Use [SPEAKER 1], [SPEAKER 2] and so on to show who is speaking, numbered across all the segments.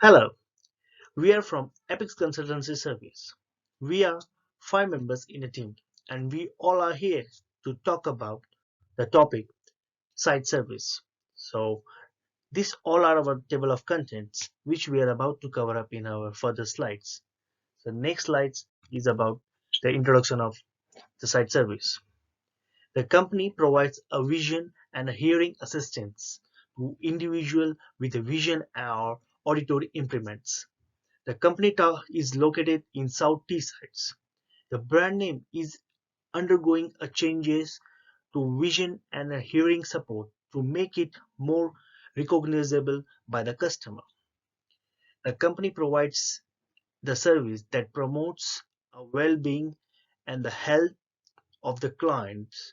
[SPEAKER 1] Hello, we are from Apex Consultancy Service. We are five members in a team and we all are here to talk about the topic site service. So, these all are our table of contents which we are about to cover up in our further slides. The next slides is about the introduction of the site service. The company provides a vision and a hearing assistance to individual with a vision or auditory impairments. The company is located in South Teessides. The brand name is undergoing a changes to vision and a hearing support to make it more recognizable by the customer. The company provides the service that promotes a well-being and the health of the clients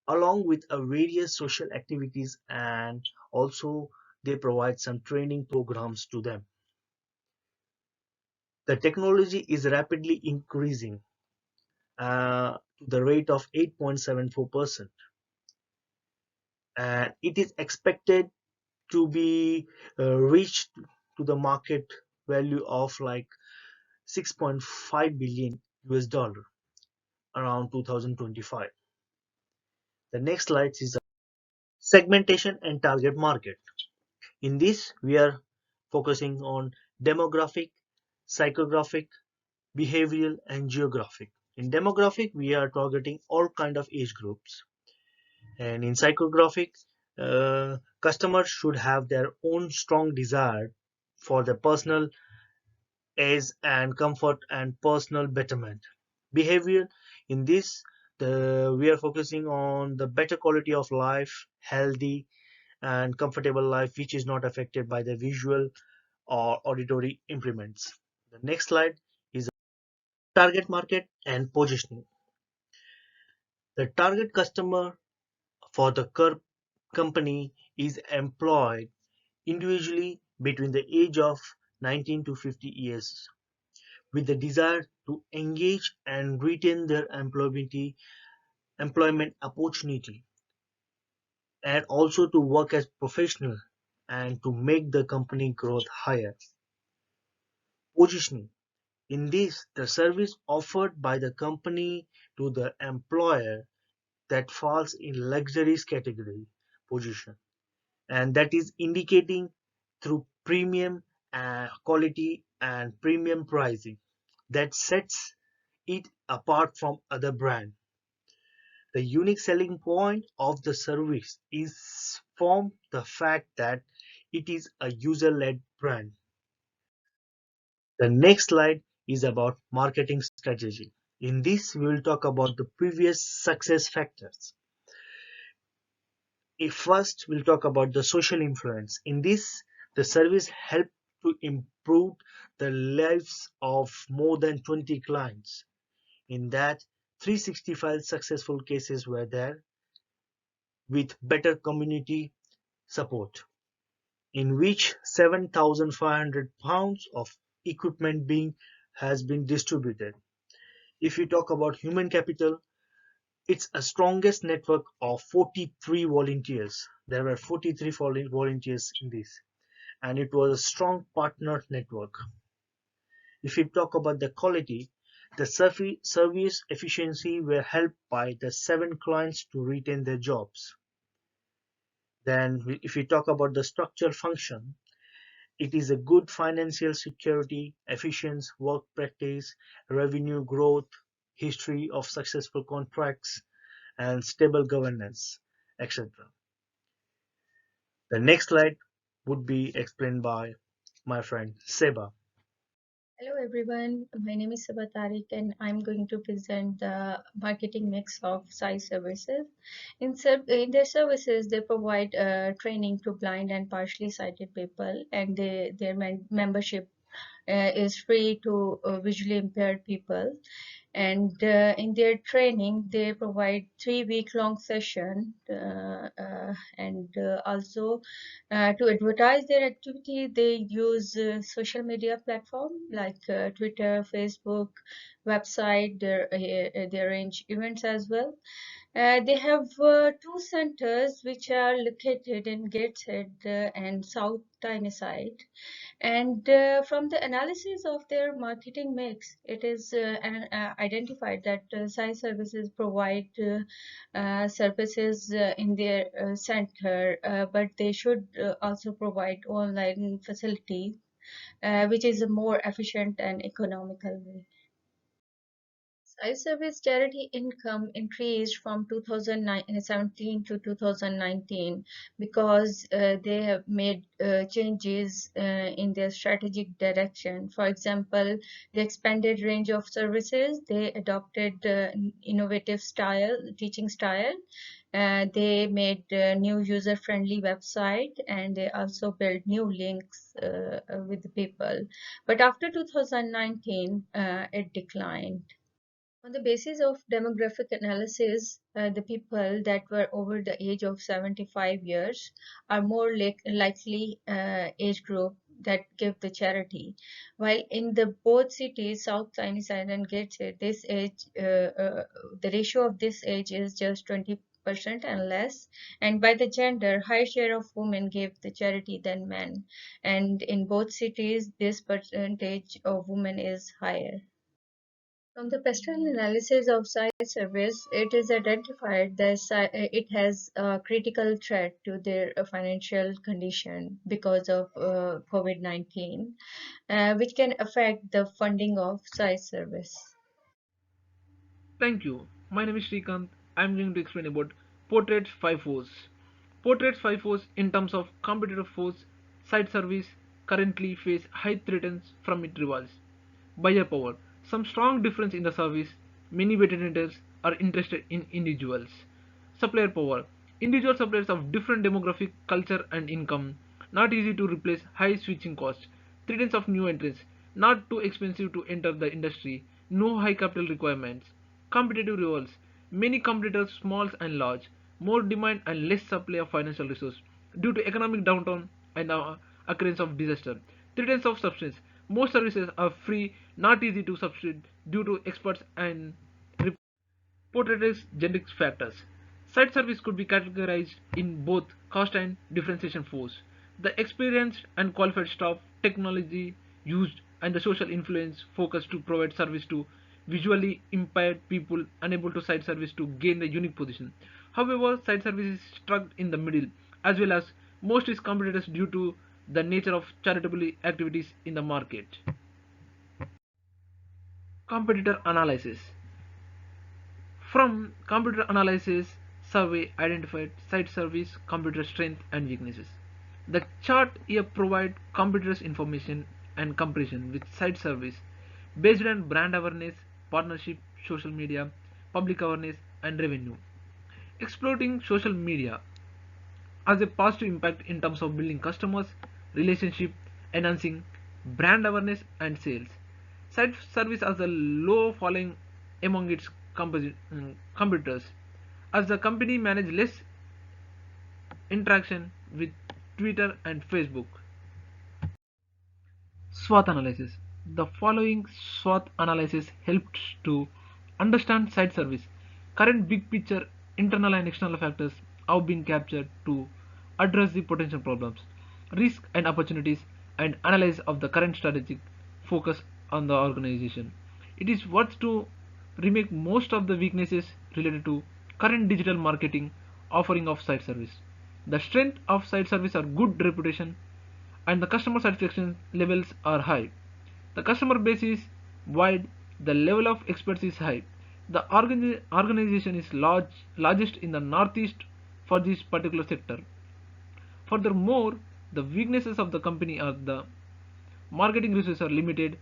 [SPEAKER 1] along with a various social activities, and also they provide some training programs to them. The technology is rapidly increasing to the rate of 8.74%, and it is expected to be reached to the market value of like 6.5 billion US dollar around 2025. The next slide is segmentation and target market. In this, we are focusing on demographic, psychographic, behavioral, and geographic. In demographic, we are targeting all kind of age groups. And in psychographic, customers should have their own strong desire for the personal ease and comfort and personal betterment. Behavior, in this, we are focusing on the better quality of life, healthy and comfortable life, which is not affected by the visual or auditory impairments. The next slide is target market and positioning. The target customer for the company is employed individually between the age of 19 to 50 years with the desire to engage and retain their employment opportunity, and also to work as professional and to make the company growth higher. Positioning. In this, the service offered by the company to the employer that falls in luxuries category position, and that is indicating through premium quality and premium pricing that sets it apart from other brand. The unique selling point of the service is from the fact that it is a user-led brand. The next slide is about marketing strategy. In this, we will talk about the previous success factors. First, we'll talk about the social influence. In this, the service helped to improve the lives of more than 20 clients. In that, 365 successful cases were there with better community support, in which 7,500 pounds of equipment has been distributed. If you talk about human capital, it's a strongest network of 43 volunteers. There were 43 volunteers in this, and it was a strong partner network. If we talk about the quality, the service efficiency were helped by the 7 clients to retain their jobs. Then if we talk about the structural function, it is a good financial security, efficient work practice, revenue growth, history of successful contracts, and stable governance, etc. The next slide would be explained by my friend Seba.
[SPEAKER 2] Hello everyone, my name is Sabah Tariq and I'm going to present the marketing mix of Sai services. In their services, they provide training to blind and partially sighted people, and their membership is free to visually impaired people. And in their training, they provide 3 week long session, and also to advertise their activity, they use social media platform like Twitter, Facebook, website. They arrange events as well. They have two centers which are located in Gateshead and South Tyneside. And from the analysis of their marketing mix, it is identified that Sai Services provide services in their center, but they should also provide online facilities, which is a more efficient and economical way. Service charity income increased from 2017 to 2019 because they have made changes in their strategic direction. For example, the expanded range of services, they adopted innovative teaching style. They made a new user-friendly website, and they also built new links with the people. But after 2019, it declined. On the basis of demographic analysis, the people that were over the age of 75 years are more likely age group that give the charity. While in the both cities, South Tyneside and Gateshead, this age, the ratio of this age is just 20% and less. And by the gender, high share of women give the charity than men. And in both cities, this percentage of women is higher. From the pastoral analysis of Sai service, it is identified that it has a critical threat to their financial condition because of COVID-19, which can affect the funding of Sai service.
[SPEAKER 3] Thank you. My name is Srikanth. I'm going to explain about Portrait's 5 Fours. Portrait's 5 Fours in terms of competitive force, site service currently face high threats from its rivals. Buyer power. Some strong difference in the service. Many veterinarians are interested in individuals. Supplier power. Individual suppliers of different demographic, culture and income. Not easy to replace high switching costs. Threats of new entrants. Not too expensive to enter the industry. No high capital requirements. Competitive rivals. Many competitors, small and large. More demand and less supply of financial resources due to economic downturn and occurrence of disaster. Threats of substance. Most services are free, not easy to substitute due to experts and portrays generic factors. Site service could be categorized in both cost and differentiation force. The experienced and qualified staff, technology used, and the social influence focus to provide service to visually impaired people unable to site service to gain the unique position. However, site service is struck in the middle as well as most its competitors due to the nature of charitable activities in the market. Competitor analysis. From computer analysis, survey identified site service, computer strength and weaknesses. The chart here provide computers information and comparison with site service based on brand awareness, partnership, social media, public awareness and revenue. Exploiting social media has a positive impact in terms of building customers, relationship, enhancing brand awareness and sales. Site service has a low following among its competitors as the company manage less interaction with Twitter and Facebook. SWOT analysis. The following SWOT analysis helps to understand site service. Current big picture internal and external factors have been captured to address the potential problems, risks and opportunities and analysis of the current strategic focus on the organization. It is worth to remake most of the weaknesses related to current digital marketing offering of site service. The strength of site service are good reputation and the customer satisfaction levels are high. The customer base is wide, the level of expertise is high. The organization is largest in the northeast for this particular sector. Furthermore, the weaknesses of the company are the marketing resources are limited,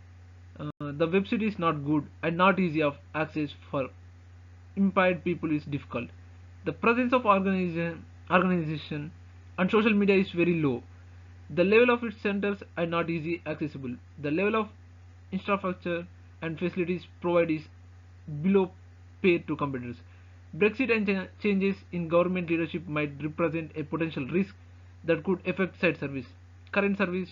[SPEAKER 3] the website is not good and not easy of access for impaired people is difficult. The presence of organization and social media is very low. The level of its centers are not easy accessible. The level of infrastructure and facilities provided is below paid to competitors. Brexit and changes in government leadership might represent a potential risk that could affect site service, current service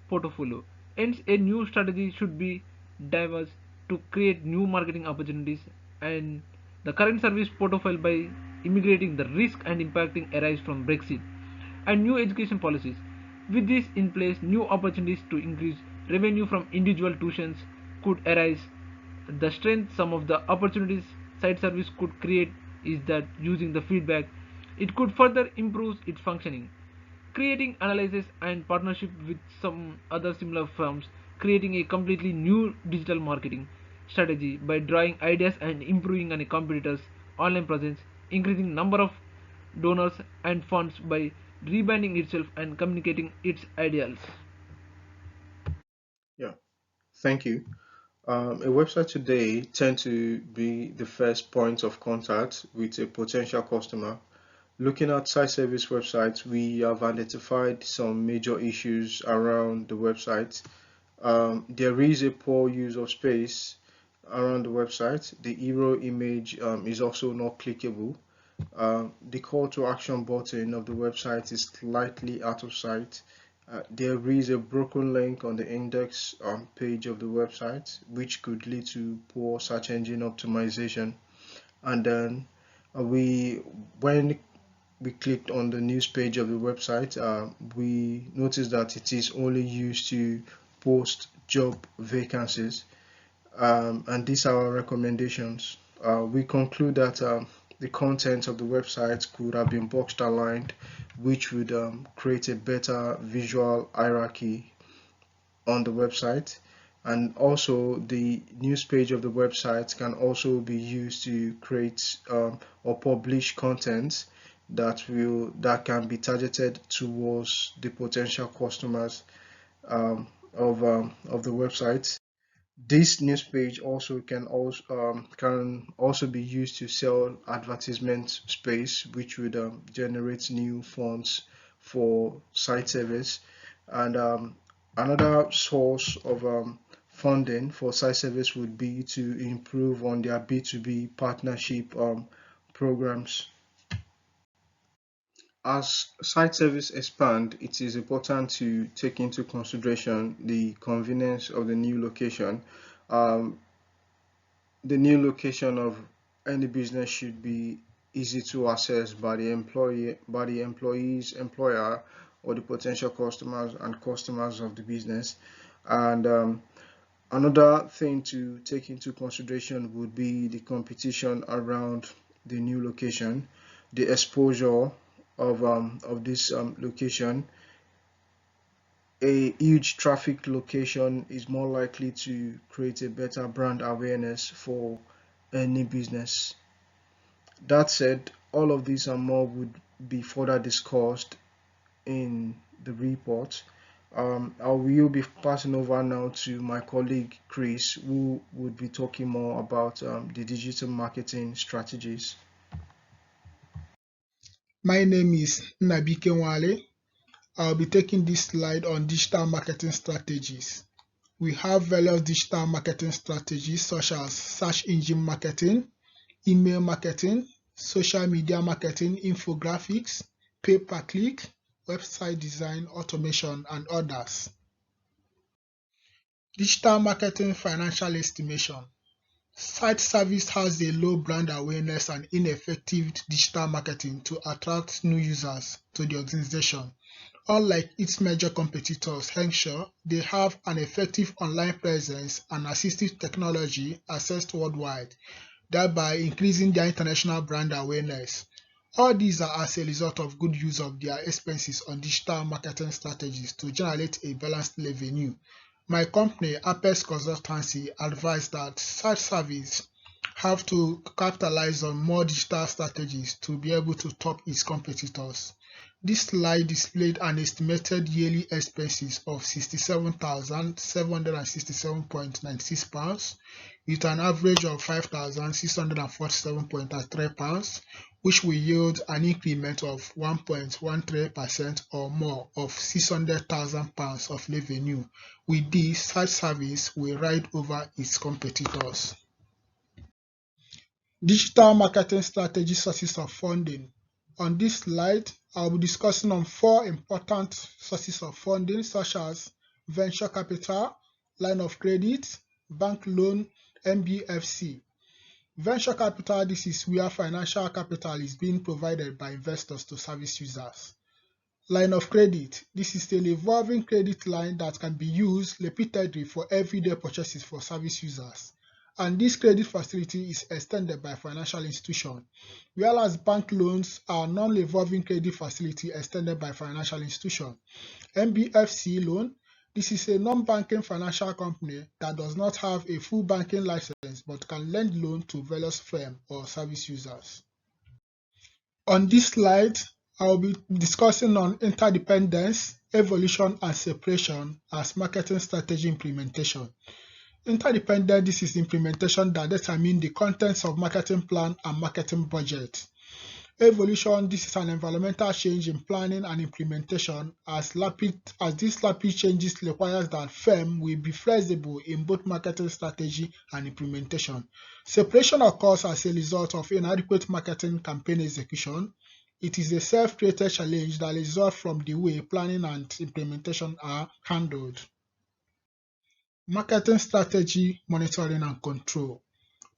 [SPEAKER 3] portfolio. Hence, a new strategy should be diverse to create new marketing opportunities and the current service portfolio by immigrating the risk and impacting arise from Brexit and new education policies. With this in place, new opportunities to increase revenue from individual tuitions could arise. The strength some of the opportunities site service could create is that using the feedback, it could further improve its functioning. Creating analysis and partnership with some other similar firms, creating a completely new digital marketing strategy by drawing ideas and improving on a competitor's online presence, increasing number of donors and funds by rebranding itself and communicating its ideals.
[SPEAKER 4] Yeah, thank you. A website today tend to be the first point of contact with a potential customer. Looking at site service websites, we have identified some major issues around the website. There is a poor use of space around the website. The hero image is also not clickable. The call to action button of the website is slightly out of sight. There is a broken link on the index page of the website, which could lead to poor search engine optimization. And then when we clicked on the news page of the website, we noticed that it is only used to post job vacancies, and these are our recommendations. We conclude that the content of the website could have been boxed aligned, which would create a better visual hierarchy on the website. And also, the news page of the website can also be used to create or publish content that can be targeted towards the potential customers of the website. This news page also can also be used to sell advertisement space, which would generate new funds for site service. And another source of funding for site service would be to improve on their B2B partnership programs. As site service expand, it is important to take into consideration the convenience of the new location. Um, the new location of any business should be easy to access by the employees, employer, or the potential customers and customers of the business. And another thing to take into consideration would be the competition around the new location, the exposure of this location. A huge traffic location is more likely to create a better brand awareness for any business. That said, all of these and more would be further discussed in the report. I will be passing over now to my colleague Chris, who would be talking more about the digital marketing strategies.
[SPEAKER 5] My name is Nabike Wale. I'll be taking this slide on digital marketing strategies. We have various digital marketing strategies such as search engine marketing, email marketing, social media marketing, infographics, pay-per-click, website design, automation, and others. Digital marketing financial estimation. Site service has a low brand awareness and ineffective digital marketing to attract new users to the organization. Unlike its major competitors, Henshaw, they have an effective online presence and assistive technology accessed worldwide, thereby increasing their international brand awareness. All these are as a result of good use of their expenses on digital marketing strategies to generate a balanced revenue. My company, Apex Consultancy, advised that such service have to capitalize on more digital strategies to be able to top its competitors. This slide displayed an estimated yearly expenses of £67,767.96 with an average of £5,647.3, which will yield an increment of 1.13% or more of £600,000 of revenue. With this, such service will ride over its competitors. Digital marketing strategy sources of funding. On this slide, I'll be discussing on 4 important sources of funding such as venture capital, line of credit, bank loan, NBFC. Venture capital, this is where financial capital is being provided by investors to service users. Line of credit, this is a revolving credit line that can be used repeatedly for everyday purchases for service users. And this credit facility is extended by financial institution, whereas bank loans are non-revolving credit facility extended by financial institution. NBFC loan, this is a non-banking financial company that does not have a full banking license but can lend loan to various firms or service users. On this slide, I will be discussing on interdependence, evolution, and separation as marketing strategy implementation. Interdependent, this is implementation that determines the contents of marketing plan and marketing budget. Evolution, this is an environmental change in planning and implementation as these rapid changes requires that firm will be flexible in both marketing strategy and implementation. Separation occurs as a result of inadequate marketing campaign execution. It is a self-created challenge that results from the way planning and implementation are handled. Marketing strategy, monitoring and control.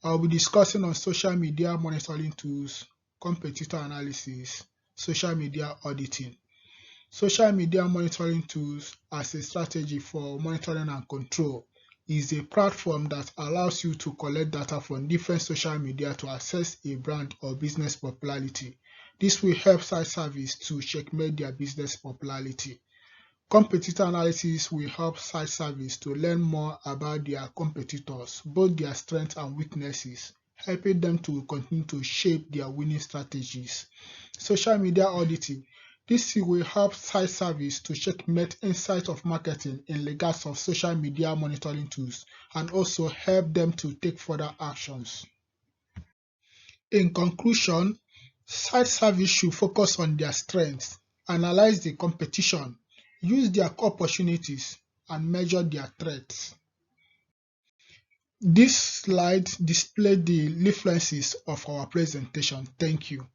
[SPEAKER 5] I will be discussing on social media monitoring tools, competitor analysis, social media auditing. Social media monitoring tools as a strategy for monitoring and control is a platform that allows you to collect data from different social media to assess a brand or business popularity. This will help site service to checkmate their business popularity. Competitor analysis will help site service to learn more about their competitors, both their strengths and weaknesses, helping them to continue to shape their winning strategies. Social media auditing. This will help site service to checkmate insights of marketing in regards of social media monitoring tools and also help them to take further actions. In conclusion, site service should focus on their strengths, analyze the competition, use their opportunities, and measure their threats. This slide displays the references of our presentation. Thank you.